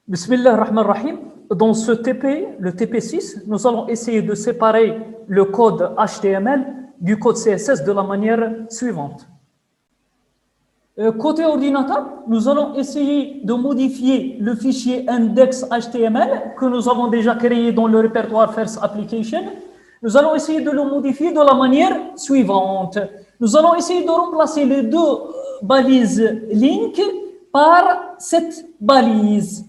Bismillah ar-Rahman ar-Rahim. Dans ce TP, le TP6, nous allons essayer de séparer le code HTML du code CSS de la manière suivante. Côté ordinateur, nous allons essayer de modifier le fichier index.html que nous avons déjà créé dans le répertoire First Application. Nous allons essayer de le modifier de la manière suivante. Nous allons essayer de remplacer les deux balises link par cette balise.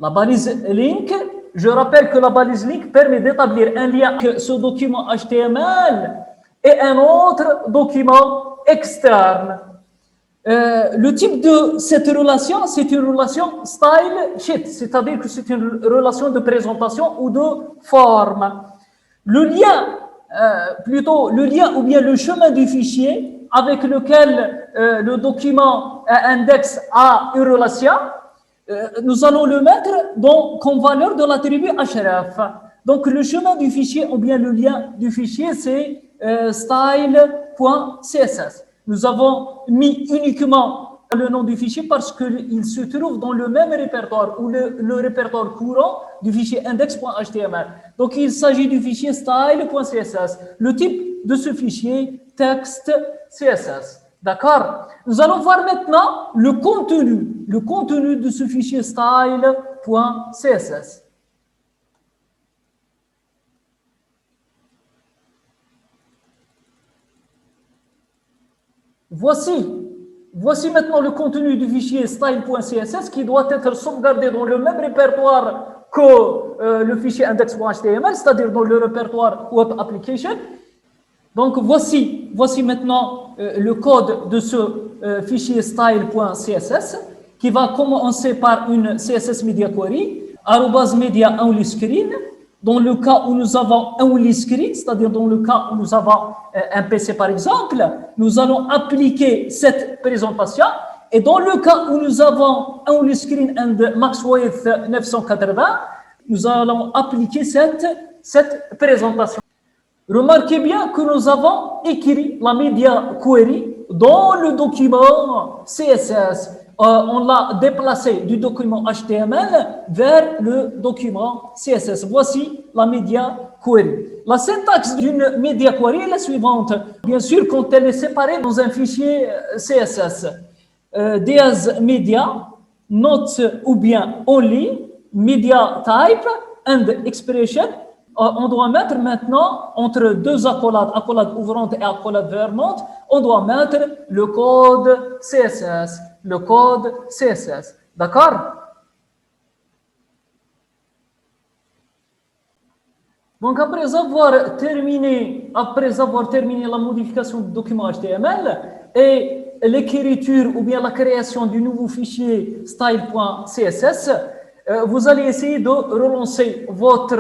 La balise link, je rappelle que la balise link permet d'établir un lien entre ce document HTML et un autre document externe. Le type de cette relation, c'est une relation style sheet, c'est-à-dire que c'est une relation de présentation ou de forme. Le lien ou bien le chemin du fichier avec lequel le document index a une relation, nous allons le mettre comme valeur de l'attribut href. Donc le chemin du fichier ou bien le lien du fichier, c'est style.css. Nous avons mis uniquement le nom du fichier parce qu'il se trouve dans le même répertoire ou le répertoire courant du fichier index.html. Donc il s'agit du fichier style.css. Le type de ce fichier, texte CSS. D'accord? Nous allons voir maintenant le contenu de ce fichier style.css. Voici maintenant le contenu du fichier style.css qui doit être sauvegardé dans le même répertoire que le fichier index.html, c'est-à-dire dans le répertoire web application. Donc voici maintenant le code de ce fichier style.css qui va commencer par une CSS Media Query, @media only screen. Dans le cas où nous avons un only screen, c'est-à-dire dans le cas où nous avons un PC par exemple, nous allons appliquer cette présentation. Et dans le cas où nous avons un only screen and max width 980, nous allons appliquer cette présentation. Remarquez bien que nous avons écrit la Media Query dans le document CSS. On l'a déplacé du document HTML vers le document CSS. Voici la Media Query. La syntaxe d'une Media Query est la suivante. Bien sûr, quand elle est séparée dans un fichier CSS, dièse media, note ou bien only, media type and expression. On doit mettre maintenant, entre deux accolade ouvrante et accolade fermante, on doit mettre le code CSS. D'accord? Donc, après avoir terminé la modification du document HTML et l'écriture ou bien la création du nouveau fichier style.css, vous allez essayer de relancer votre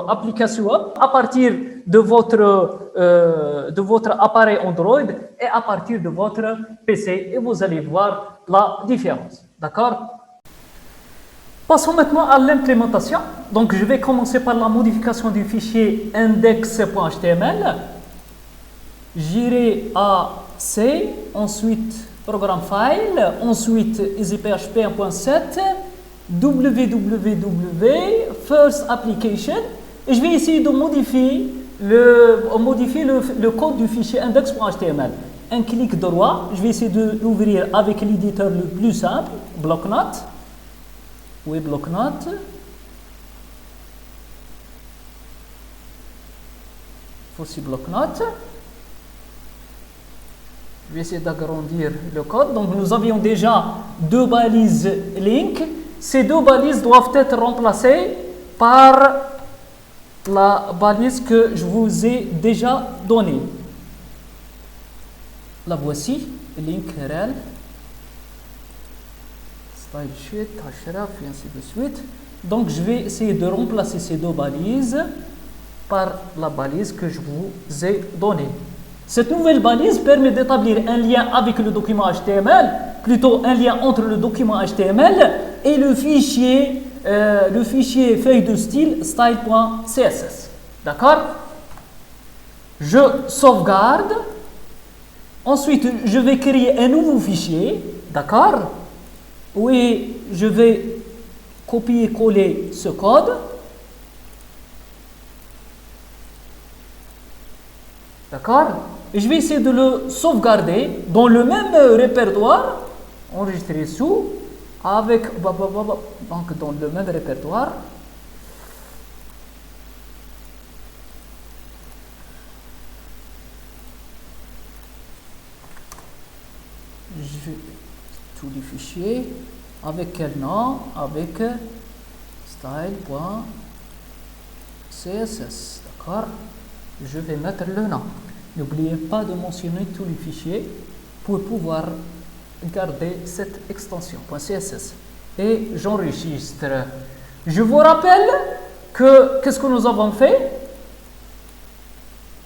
application à partir de votre appareil Android et à partir de votre PC et vous allez voir la différence. D'accord? Passons maintenant à l'implémentation. Donc je vais commencer par la modification du fichier index.html. J'irai à C, ensuite programme file, ensuite easyphp 1.7. www first application et je vais essayer de modifier le code du fichier index.html. Un clic droit, je vais essayer de l'ouvrir avec l'éditeur le plus simple, bloc-notes. Oui, bloc-notes. Voici bloc-notes. Je vais essayer d'agrandir le code. Donc nous avions déjà deux balises link. Ces deux balises doivent être remplacées par la balise que je vous ai déjà donnée. La voici, link rel, style sheet, href, et ainsi de suite. Donc je vais essayer de remplacer ces deux balises par la balise que je vous ai donnée. Cette nouvelle balise permet d'établir un lien avec le document HTML, plutôt un lien entre le document HTML et le fichier feuille de style style.css. D'accord? Je sauvegarde. Ensuite, je vais créer un nouveau fichier. D'accord? Oui, je vais copier-coller ce code. D'accord? Et je vais essayer de le sauvegarder dans le même répertoire, enregistrer sous, avec, donc dans le même répertoire. Je vais tous les fichiers, avec quel nom? Avec style.css, d'accord? Je vais mettre le nom. N'oubliez pas de mentionner tous les fichiers pour pouvoir garder cette extension .css. Et j'enregistre. Je vous rappelle que qu'est-ce que nous avons fait?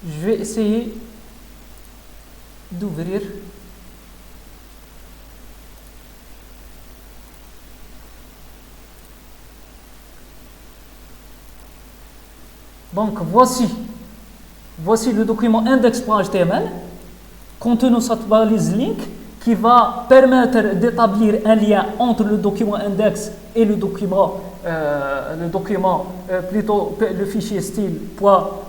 Je vais essayer d'ouvrir. Donc voici le document index.html contenant cette balise link qui va permettre d'établir un lien entre le document index et le fichier style.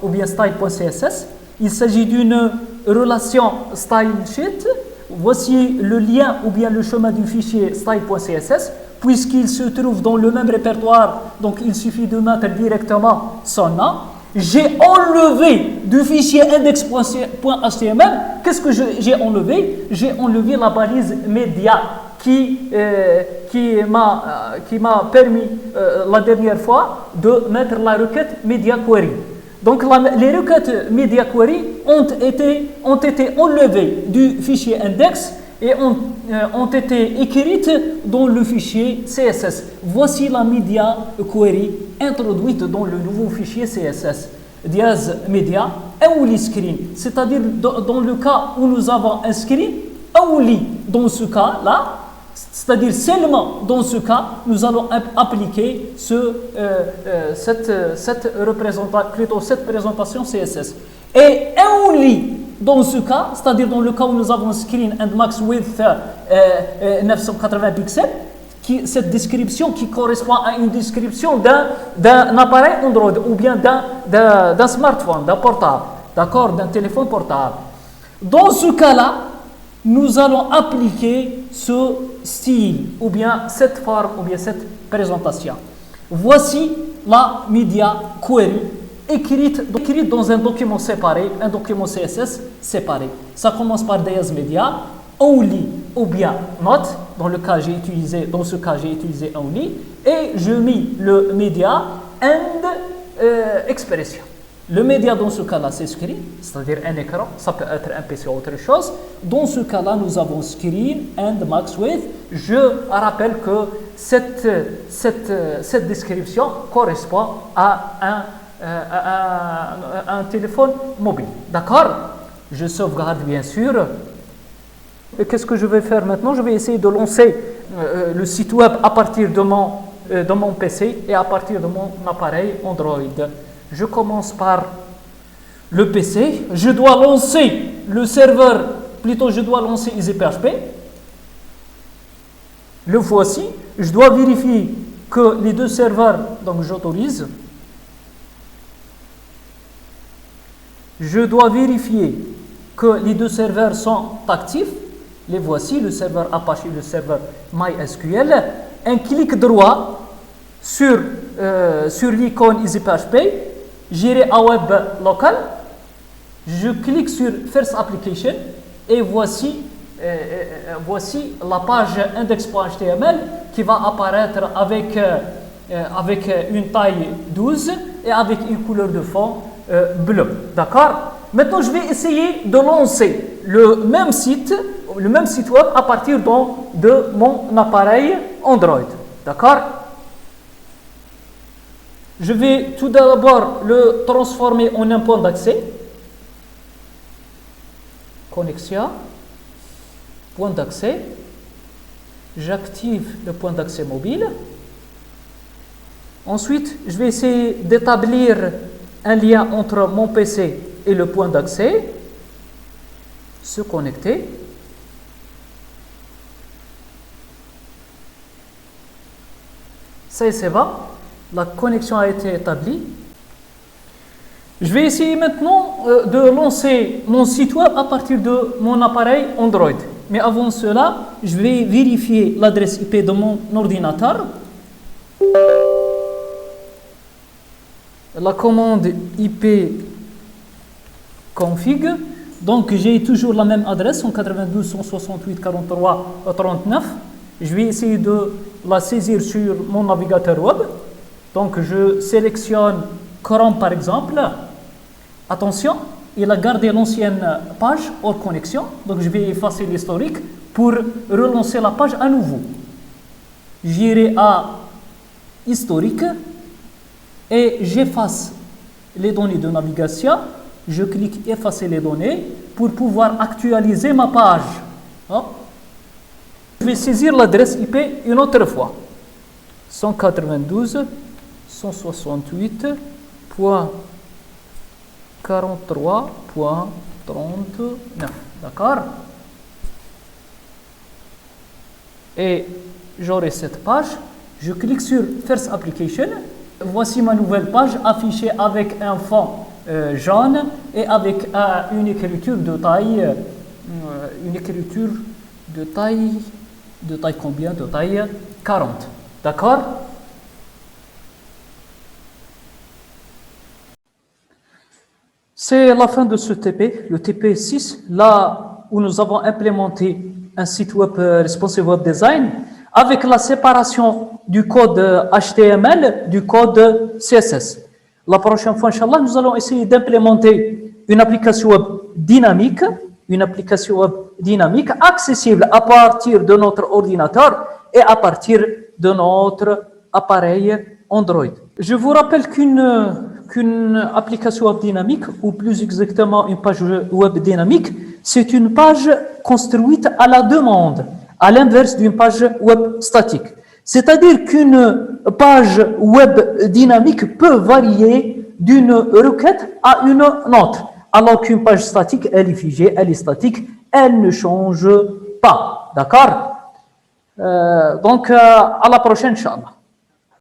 Ou bien style.css. Il s'agit d'une relation style sheet. Voici le lien ou bien le chemin du fichier style.css. Puisqu'il se trouve dans le même répertoire, donc il suffit de mettre directement son nom. J'ai enlevé du fichier index.html. Qu'est-ce que j'ai enlevé? J'ai enlevé la balise média qui m'a permis la dernière fois de mettre la requête media query. Donc les requêtes media query ont été enlevées du fichier index et ont été écrites dans le fichier CSS. Voici la media query introduite dans le nouveau fichier CSS. Diaz media only screen, c'est-à-dire dans le cas où nous avons inscrit only dans ce cas-là, c'est-à-dire seulement dans ce cas, nous allons appliquer cette présentation CSS. Et only dans ce cas, c'est-à-dire dans le cas où nous avons screen and max width 980 pixels, cette description qui correspond à une description d'un appareil Android ou bien d'un smartphone, d'un portable, d'accord, d'un téléphone portable. Dans ce cas-là, nous allons appliquer ce style ou bien cette forme ou bien cette présentation. Voici la media query écrite dans un document séparé, un document CSS séparé. Ça commence par Diaz media, only ou bien not. Dans ce cas j'ai utilisé only et je mis le media and expression. Le média dans ce cas-là c'est screen, c'est-à-dire un écran, ça peut être un PC ou autre chose. Dans ce cas-là nous avons screen and max width. Je rappelle que cette description correspond à un téléphone mobile. D'accord? Je sauvegarde bien sûr. Et qu'est-ce que je vais faire maintenant? Je vais essayer de lancer le site web à partir de mon PC et à partir de mon appareil Android. Je commence par le PC. Je dois lancer le serveur, plutôt je dois lancer EasyPHP. Le voici. Je dois vérifier que les deux serveurs, donc j'autorise. Je dois vérifier que les deux serveurs sont actifs. Les voici, le serveur Apache et le serveur MySQL. Un clic droit sur l'icône EasyPHP, j'irai à Web Local, je clique sur First Application et voici la page index.html qui va apparaître avec une taille 12 et avec une couleur de fond bleue. D'accord? Maintenant, je vais essayer de lancer le même site web à partir de mon appareil Android. D'accord? Je vais tout d'abord le transformer en un point d'accès. Connexion. Point d'accès. J'active le point d'accès mobile. Ensuite, je vais essayer d'établir un lien entre mon PC et le point d'accès. Se connecter. Ça c'est bon. La connexion a été établie. Je vais essayer maintenant de lancer mon site web à partir de mon appareil Android. Mais avant cela, je vais vérifier l'adresse IP de mon ordinateur. La commande IP config. Donc j'ai toujours la même adresse, 192.168.43.39. Je vais essayer de la saisir sur mon navigateur web. Donc je sélectionne Chrome par exemple. Attention, il a gardé l'ancienne page hors connexion. Donc je vais effacer l'historique pour relancer la page à nouveau. J'irai à historique et j'efface les données de navigation. Je clique effacer les données pour pouvoir actualiser ma page. Hop. Je vais saisir l'adresse IP une autre fois. 192.168.43.39. D'accord? Et j'aurai cette page. Je clique sur First Application. Voici ma nouvelle page affichée avec un fond jaune et avec une écriture de taille combien? De taille 40. D'accord? C'est la fin de ce TP, le TP6, là où nous avons implémenté un site web responsive web design avec la séparation du code HTML du code CSS. La prochaine fois, Inch'Allah, nous allons essayer d'implémenter une application web dynamique, accessible à partir de notre ordinateur et à partir de notre appareil Android. Je vous rappelle qu'une application web dynamique, ou plus exactement une page web dynamique, c'est une page construite à la demande, à l'inverse d'une page web statique. C'est-à-dire qu'une page web dynamique peut varier d'une requête à une autre, alors qu'une page statique, elle est figée, elle est statique, elle ne change pas. D'accord? Donc, à la prochaine, Inch'Allah.